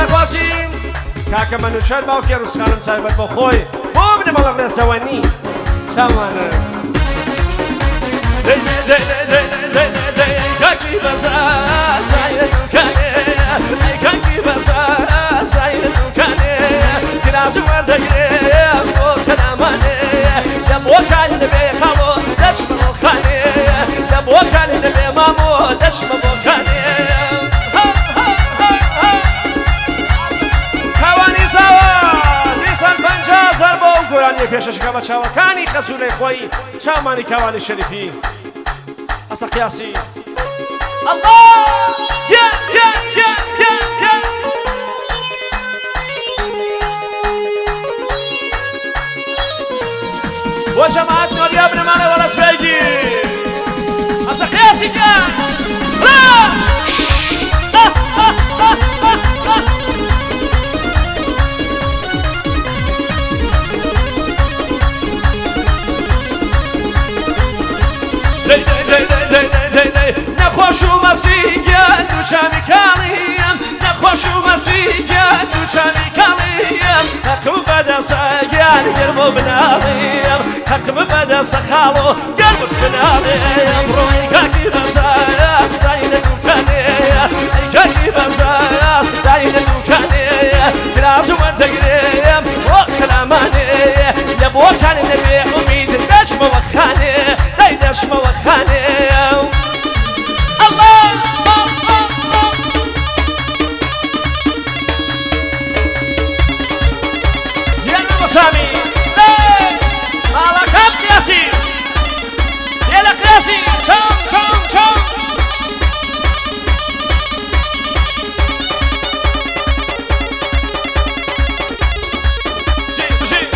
نخواسیم کاکە منوچەر باوکێ ڕوسخانم چایبەت بۆ خۆی بۆ بنە بەڵق ڕێزەوەنی چاوانە کاکی بەزار سایرە دوکانێ کاکی بەزار سایرە دوکانێ گراز وەردەگرێ بۆ کەلامانێ لە بۆکانی دەبێ خاڵۆ دەچمە بۆخانێ لە بۆکانی دەبێ مامۆ دەچمە بۆکانێ کاوانی ساوە دیسان 50,000 بۆ ئەو گۆرانیە پێشەشەکە بە چاوەکانی خەسوولەی خۆی چاومانی کاوانی شەریفی ئەسە قیاسی الله بۆ جەماعەت نۆریا بنەمانە وەڵەس بێگی ئەسە قیاسی کە نەخۆش و مەسیگەن دووچاوی کاڵیم نەخۆش و مەسیگەن دووچاوی کاڵیم حەقم بەدەسە گیان گەرم و بناڵیم حەقم بەدەسە خاڵ و گەرمت بناڵیم ڕۆی کاکی بەزار ستاینە دووکانەیە ئەی کاکی بەزار ستاینە دووکانەیە گراز وەردەگرێم بۆ کەلامانەیە لە بۆکانی نەبێ ئومید دەچمەوە خانێ دەی دەچمەوە خانێ سامي على كم قياسي يلا قياسي شوم شوم شوم جي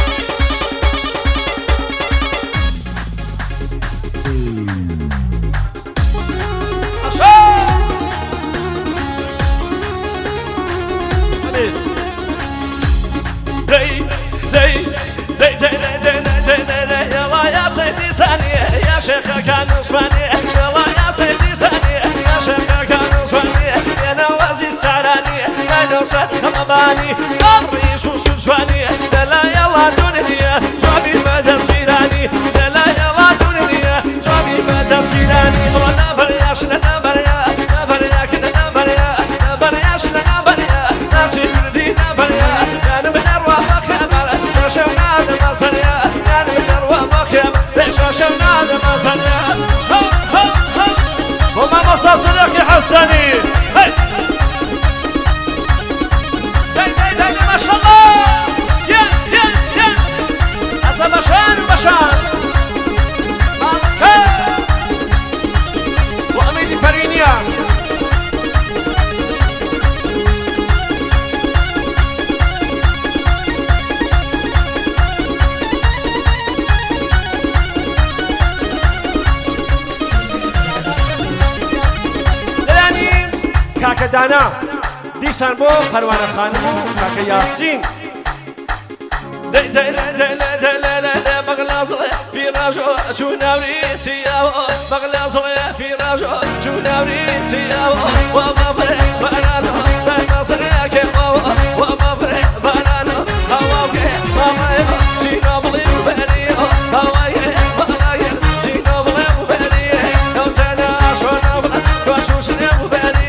يلا يا سيدي ثانية يا شيخ كان اسبانية يلا يا سيدي ثانية يا شيخ كان اسبانية يا نوازي استعرانية يا نوسات خمباني الرئيس وسوسوانية لا يلا دنيا جابي مدى صيراني لا يلا دنيا جابي مدى صيراني ولا برياش لا بريا لا بريا كده لا بريا لا برياش لا بريا ناسي جلدي لا بريا يا نبي أروح مخيمة شونا ما صنيا يا نبي أروح مخيمة شونا ما صنيا وما مصاصلك يا حسني ما شاء الله يا أسا بشان وأميدي فرينيا کاکە دانا دیسان بۆ پەروانە خانم و کاکە یاسین بەغلازڵێ فیراژۆ چووناوری سیاوە بەغلازڵێ فیراژۆ چووناوری سیاوە وە مەفرێ بەرانۆ دەمەسرێکێمەوە وە مەفرێ بەرانۆ هەواوکێ مامایە چینۆ بڵێ و بەریۆ هەوایێ بەڵاگێ چینۆ بڵێ و بەریێ ئەوزەنە ئاشۆنە بڵێ گۆشوشنێ و بەری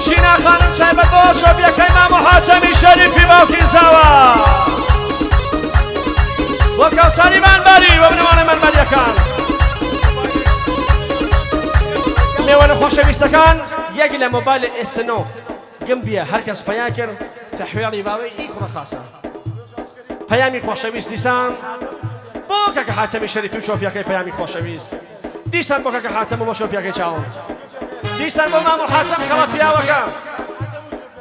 شینا خانم چایبەت بۆ چۆپیەکەی مامۆ حاچەمی شەریفی باوکی زاوە بۆ کەوسەری مانبەری وە بنەوانە مەنبەریەکان میوەنە خۆشەویستەکان یەک لە مۆبایل ئێسنۆ گم بیە هەرکەس پەیا کرد تەحوێڵی باوەی ئی کوڕە خاسە پەیامی خۆشەویست دیسان بۆ کاکە حاچەمی شەریفی و چۆپیەکەی پەیامی خۆشەویست دیسان بۆ کاکە حاتەم و بۆ چۆپیەکەی چاوم دیسان بۆ مامۆ حاچەم کەڵە پیاوەکە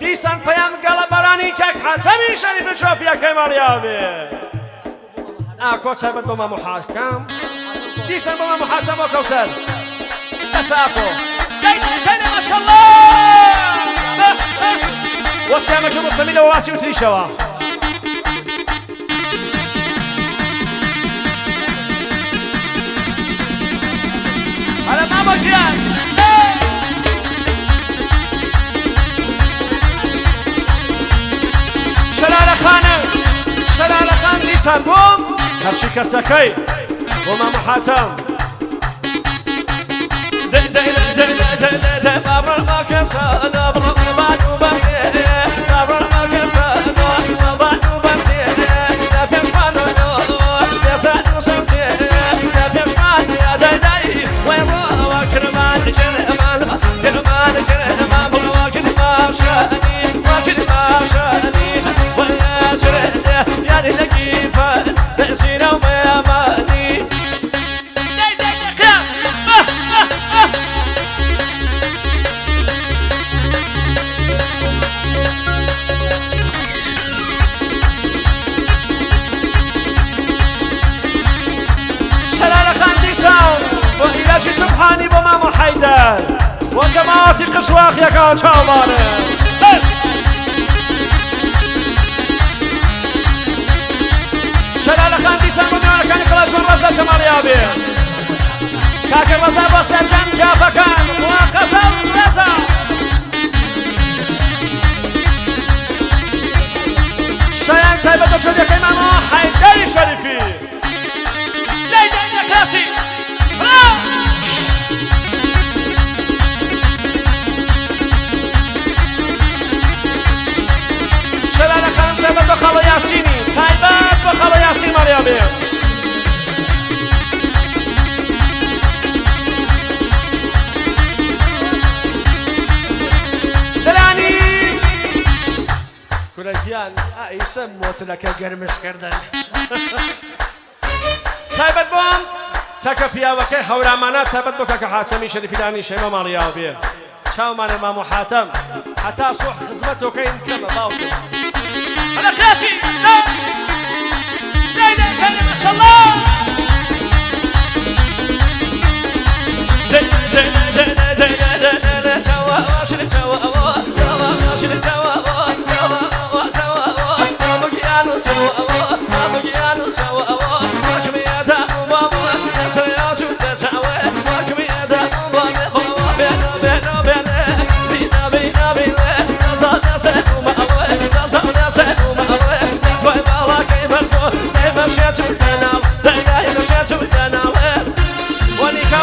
دیسان پەیام گەڵە بەرانی کاک حاچەمی شەریفی و چۆپیەکەی مەڕیاوێ ئاکۆ چایبەت بۆ مامۆ حاکەم دیسان بۆ مامۆ حاچەم بۆ کەوسەر دەساکۆ دەیدەیدە ماشەڵڵا وەسیامەکە بۆ سەمی لەوە واسی و تریشەوە هەرە مامۆ گیان دیسان بوم هەرچی کەسەکەی بۆ مامۆ حاتەم سبحاني بمامو حيدر وجماعتي قشواق يا كاوشاوانه شلال خاندي سامدون كان كلاش الرزا شمال يابي كاك الرزا بسجن جافكان وقزل رزا شيان سايبتو شديا كيمامو حيدر شريفي ليدي يا كلاسي شلال خانم سبت بخاله یاسینی تایبت بخاله یاسین ماریابی دلانی کلگیان ایسم موتلکه گرمش کردن تایبت بام تاکە پیاوەکەی هەورامانە چابەت بۆ کاکە حاتەمی شەریفیدانی شەیمە ماڵیاوێ چاومانە مامۆ حاتەم هەتا سوح خزمەتۆکەین کەمە باوکە هەڵە قیاسی دەیدە کەنە ماشەڵڵا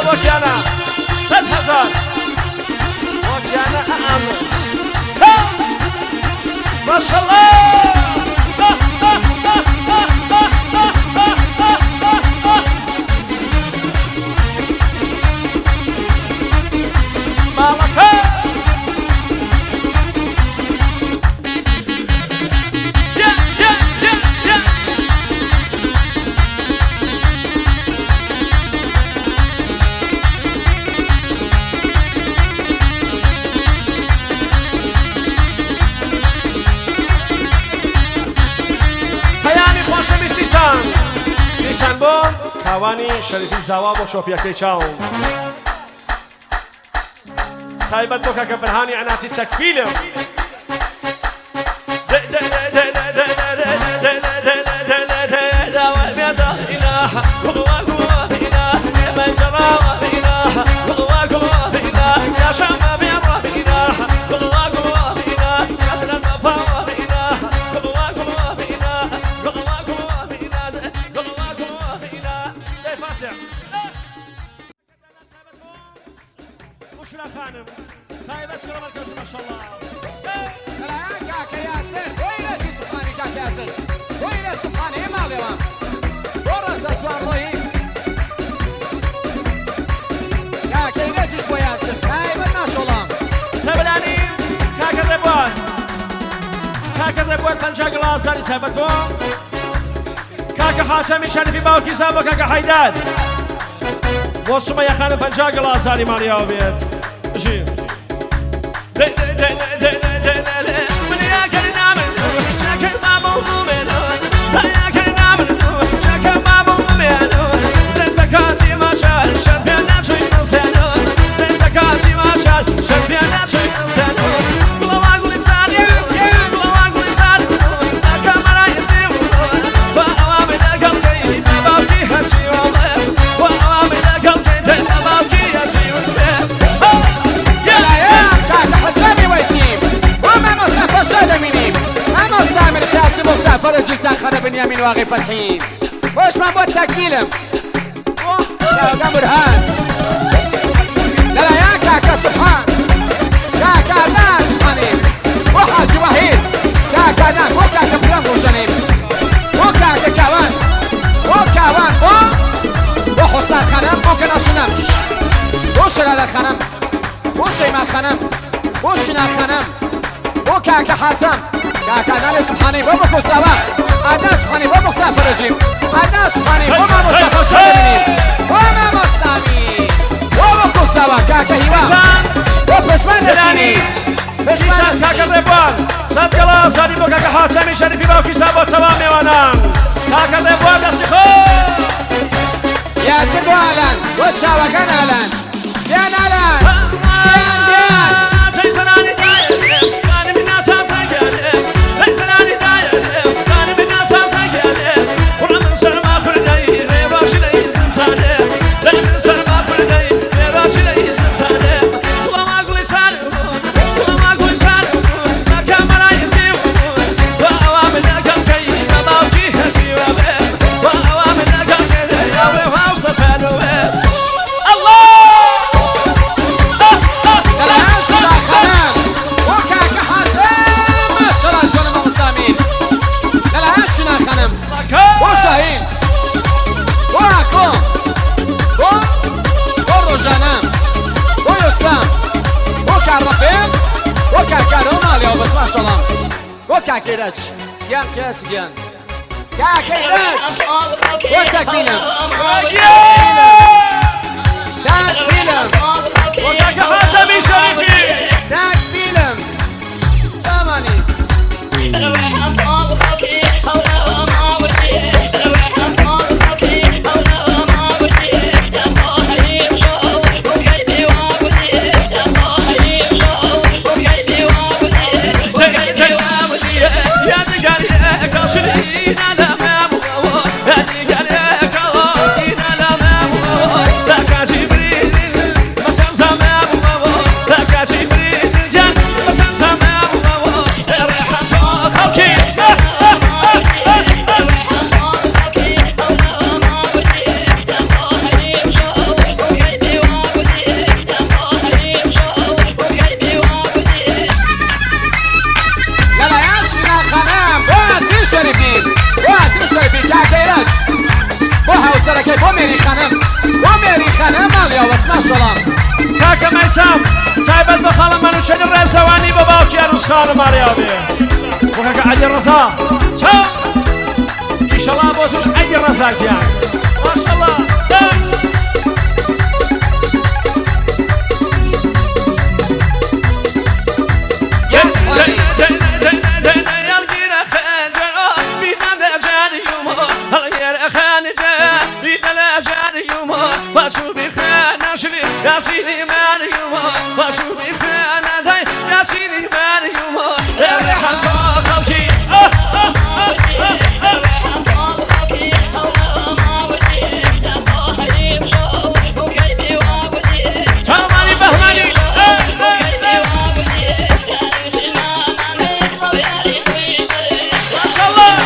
وكيانا 7,000 وكيانا أعمل ما شاء الله دیسان بۆم کاوانی شەریفی زاوا بۆ شۆپیەکەی چاوم تایبەت بۆ کاکە بەرهانی عناتی چەکفیلم بشرى خانم سايبت سيرة مركز ما شاء الله الآن كاكا ياسر ويلة سبحاني كاكا ياسر ويلة سبحاني ما غيران ورز أسوار روحي كاكا ينجش بو ياسر سايبت ما شاء الله تبلاني كاكا ربوان پنجا گلاسانی سايبت بو كاكا حاشمي شريفي باوكي سابو كاكا حيدر بۆ سومەیە خانم 50 گڵاسانی ماڵیاوە بێت ژی كاكا حسامي ويسيم بوسع فرج التاخر بنيامين واغي فتحين وش ما بوت تكيلم يا برهان لا لا يا كاكا سبحان كاكا لا سبحاني وحاجي وحيد كاكا لا مو كاكا بلان روشانيم مو كاكا كاوان مو كاوان وحسان خانم مو كنا شنم وش لا خانم وش ما خانم وش نا خانم مو كاكا حاتم كاكا لا سبحاني بابكو سوا انا سبحاني بابكو سافر رجيم انا سبحاني وما مصطفى شامين وما مصامي بابكو سوا كاكا هيوا وبشمان نسيني بشمان كاكا ربوان صدق الله صادي بو كاكا حاتمي شريفي باوكي سابو توا ميوانان كاكا ربوان نسيخو يا سيدو الان وشاوا كان الان ديان الان ديان تيسناني داير كان من ناس سايقاني تيسناني داير كان من ناس سايقاني ورمن سلمى خردي ريباش ليز انساني رمن سلمى خردي ريباش ليز انساني وما اقول سالم وما اقول سالم ما كان ملاي سيوم واوامنا كان كي ما باوكي هسيوه واوامنا كان كي يا وهاوسه فانوه الله وشاهين وعكم ورجانام ويسام وكعرفين وكعكارون عليه بس ما شاء الله وكعكيرج جان كاس جان كعكيرج وتكيلم تكيلم وكاكا حاتمي شريفي تكيلم ثماني كاكا ميسام سايبت بخالم منو شد الرزواني بباوكي عروس خالم مريابي وكاكا عجل رزا شو ان شاء الله بوتوش عجل رزاك يعني ما شاء الله ياسيني مان يوما واشوفي خانا داي ياسيني مان يوما الريحة خلقي تماني بهماني ما شاء الله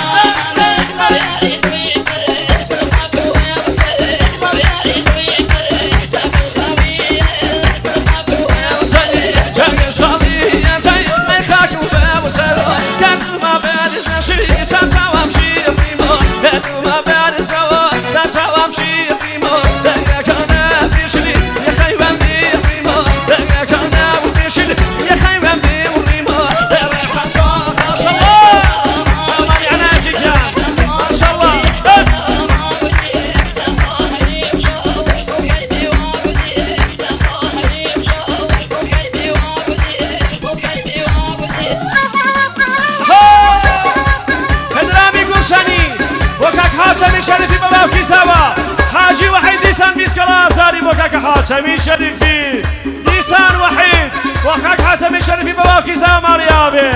حاتمي شريفي بباوكي سوا حاجي وحيد لسان بيسكلا زاري بوكاك حاتمي شريفي لسان وحيد وكاك حاتمي شريفي بباوكي سوا مريابي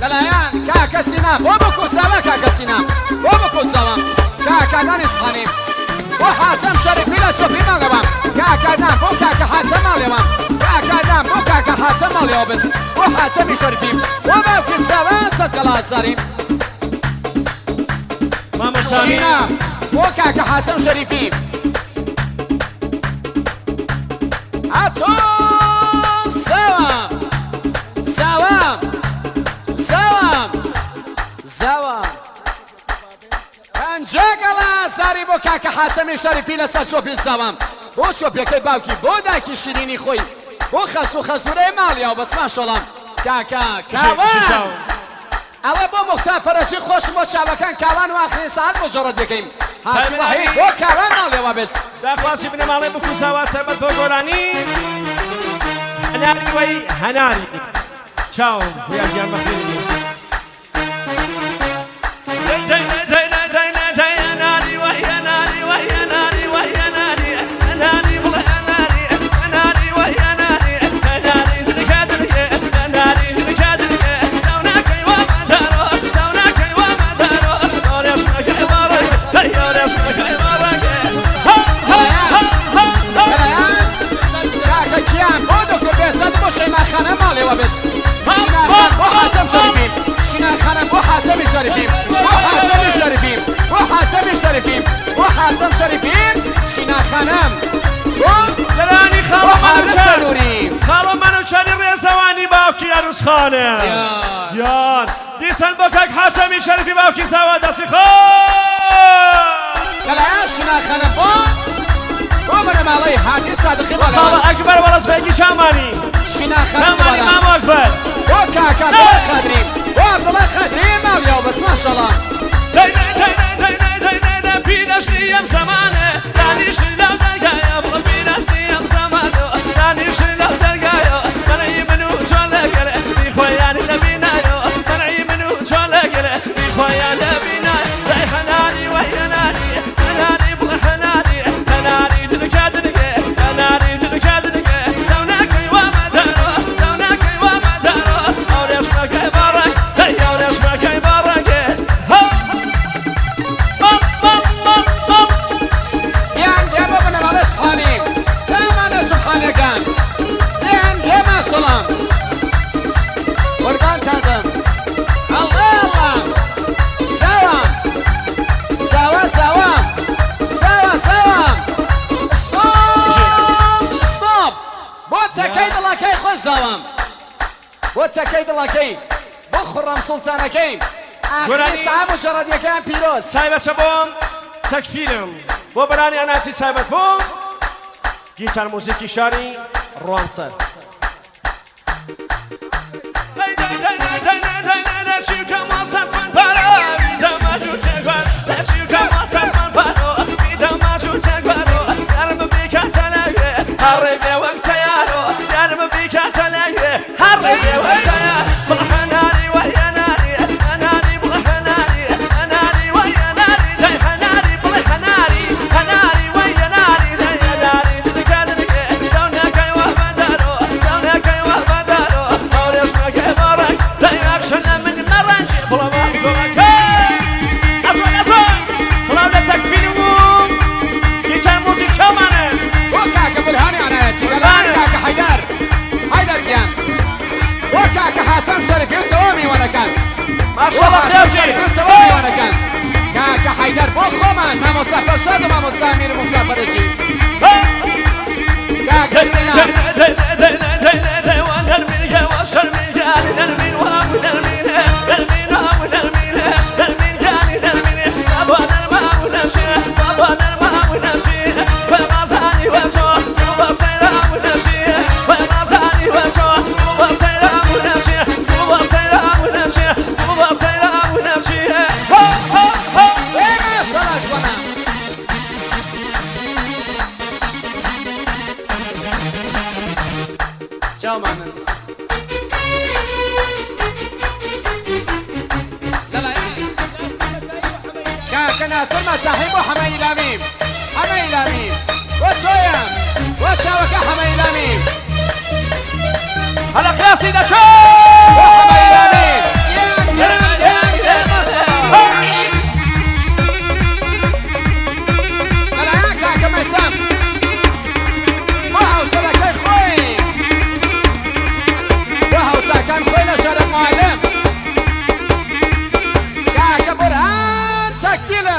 لا لا يعني كاكا سينام وبكو سوا كاكا سينام وبكو سوا كاكا دانس خانيم وحاتم شريفي لا شوفي مغبام كاكا دام بوكاك حاتم اليوم كاكا دام بوكاك حاتم اليوم وحاتمي شريفي وباوكي سوا سكلا زاري ماما سامي شينا وكاك حسن شريفي عطون سوام سوام سوام سوام پنجاقلا ساری بو کاک حسن شريفي لسر شوپی سوام بو شوپی که باوکی بو داکی شیرینی خوی بو خسو خسوره مالیا بس ماشالله کاکا کاوان الله با مسافرشی خوش مشابکن کاوان و آخرین ساعت مجرد بکیم هاچی وحید بو کاوان مالیا و بس داخواسی بنه مالی بکو سوا سربت بو گورانی هناری وی هناری چاو بیا جان بخیری وحسن شريفين شنا خانم دراني خالو منو شاري ريزواني باوكي عروس خانه يان ديسان بكاك حسن شريفي باوكي سوا داسي لا شنا خانم بو من مالي حادي صادقي ولا خالو اكبر ولد فيكي شاماني شنا خانم شاماني مامو اكبر وكاكا عبدالله خادرين وعبدالله خادرين ماليا بس ما شاء الله بینشتیم زمانه دانش لب درگایا بلا بینشتیم زمانه دانش لب درگایا منی منو جاله گله میخوایی نبینایا منی منو جاله گله میخوایی نبینایا دای خناری و یناری خناری بلا خناری خناری دلکادنگه خناری دلکادنگه دونکی و مدارو دونکی و مدارو آوریش مکی بارک دای آوریش مکی بارکه زوام وتكيد لكي بخرم سلطانكي آخر ساعة مجرد يكان بيروز سايبة شبوم تكفيلم وبراني أنا في سايبة بوم جيتار موسيقي شاري روانسر ما شاء الله قياسي كاكا حيدر بخمان ما مسافر شاد وما مسامير مسافر جي كاكا سنان ناصر ما صاحبه حماي لاميم حماي لاميم وشويا وشاوك حماي لاميم هلا قياسي ده شو وحماي لاميم هلا كاكا مسام وهو سلكي خوي وهو ساكن خوي لشارع المعلم كاكا برهان سكيلة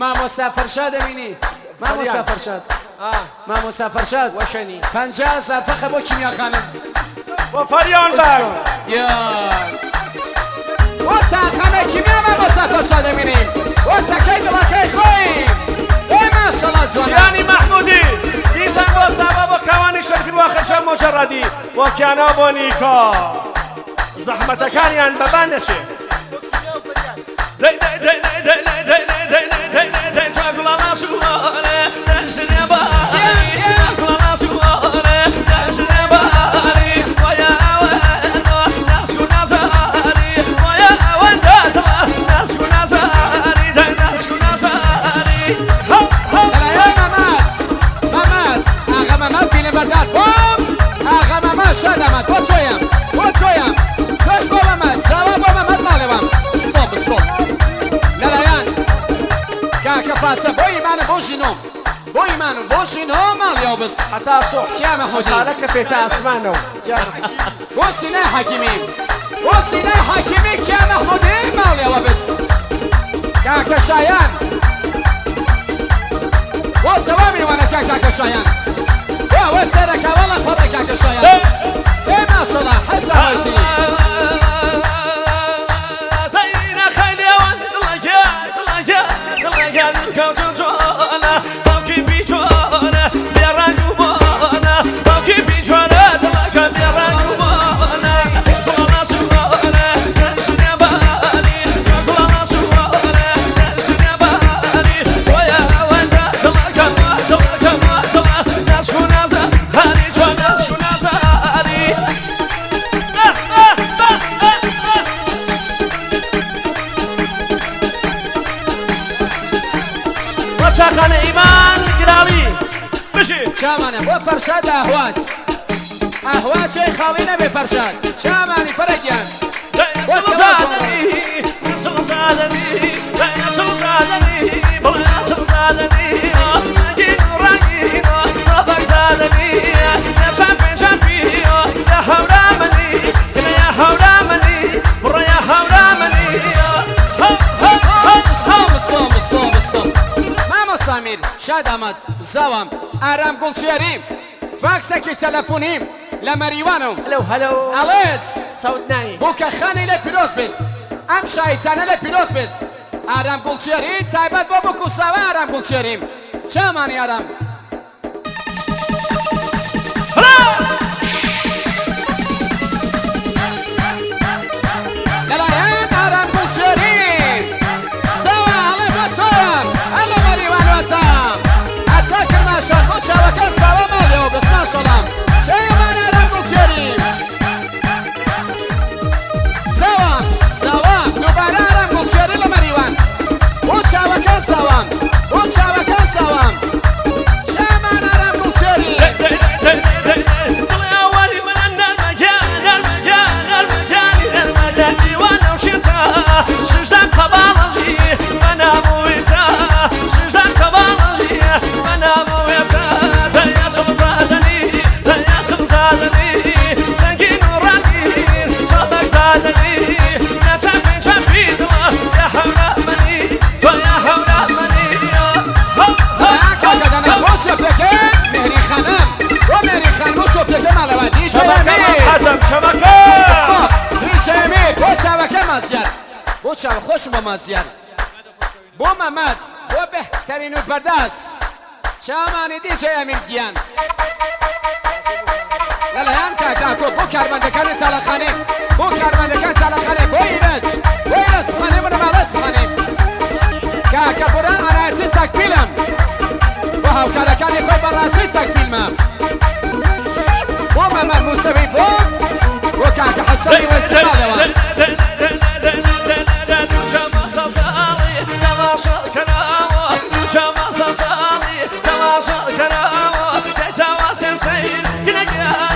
مامۆستا فەرشاد دەبینی مامۆستا فەرشاد مامۆستا فەرشاد وەشەنی 50,000 فەقە بۆ کیمیاخانم بۆ فەریان بەر بۆ چاخانە کیمیا مامۆستا فەرشاد دەبینیم بۆ چەکەی دڵەکەی خۆی ماشەڵڵا جوانە یانی مەحمودی دیسان بۆستابە بۆ کاوانی شەرکردووە خەشە مۆجەڕەدی وەکیانەوە بۆ نیکۆ زەحمەتەکانیان بەبان نەچێ فاسە بۆ ئیمانە بۆ ژینۆم بۆ ئیمانم بۆ ژینۆ ماڵیەوە بس هەتا سۆ کیامە حۆجی خۆشحالەکە پێتە ئاسمانەوە بۆ سینای حەکیمی بۆ سینای حەکیمی کیامە حۆدی ماڵیەوە بس کاکە شایان بۆ زەوامی وانەکە کاکە شایان بۆ ئەوە سەرەکە وەڵە خۆڕی کاکە شایان ماشەڵڵا حەسە هەوسی چاخانە ئیمان گراڵی بشی چامانە بۆ فەرشاد لە ئەهواز ئەهوازی خاڵی نەبێ فەرشاد چامانی فەرەگیان شاد ئەمەد زاوام ئارام گوڵچێریم فاکسێکی تەلەفۆنیم لە مەریوانم هەلو ئەڵێز سەوت نایی بووکە خانی لە پیرۆز بس ئەم شایزانە لە پیرۆز بس ئارام گوڵچێری تایبەت بۆ بکو ساوە ئارام گوڵچێریم چامانی ئارام لەلایەن ئارام گوڵچێریم زاوە هەڵێ بۆ چۆم هەلە مەریوان وەتام ئەچا کرماشان بۆ چاوەکە ساوە ماڵێەوە بس ماشەڵام چێمان ئارام گوڵچێریم زاوام دووبارە ئارام گوڵچێری لە مەریوان بۆ چاوەکە ساوام بۆ چاوەکە ساوام چێمان ئارام گوڵچێری بۆ چاوە خۆشم بۆ مازیار بۆ مەمەد بۆ بەهتەرین و بەردەس چامانی دیژە ئەمیرگیان لەلایەن کاکۆ بۆ کارمەندەکانی چالاخانێ بۆ کارمەندەکان چالاخانێ بۆ ئیرەج بۆ ئیرەج بخەنێ بۆ نەماڵەش بخەنێ کاکە بوران ئەنایەتی تەکفیلم بۆ هاوکارەکانی خۆی بەڕاستی تەکفیلمە بۆ مەمەد موسەوی بۆ کاکە حەسەنی وەزیمالەوە Can I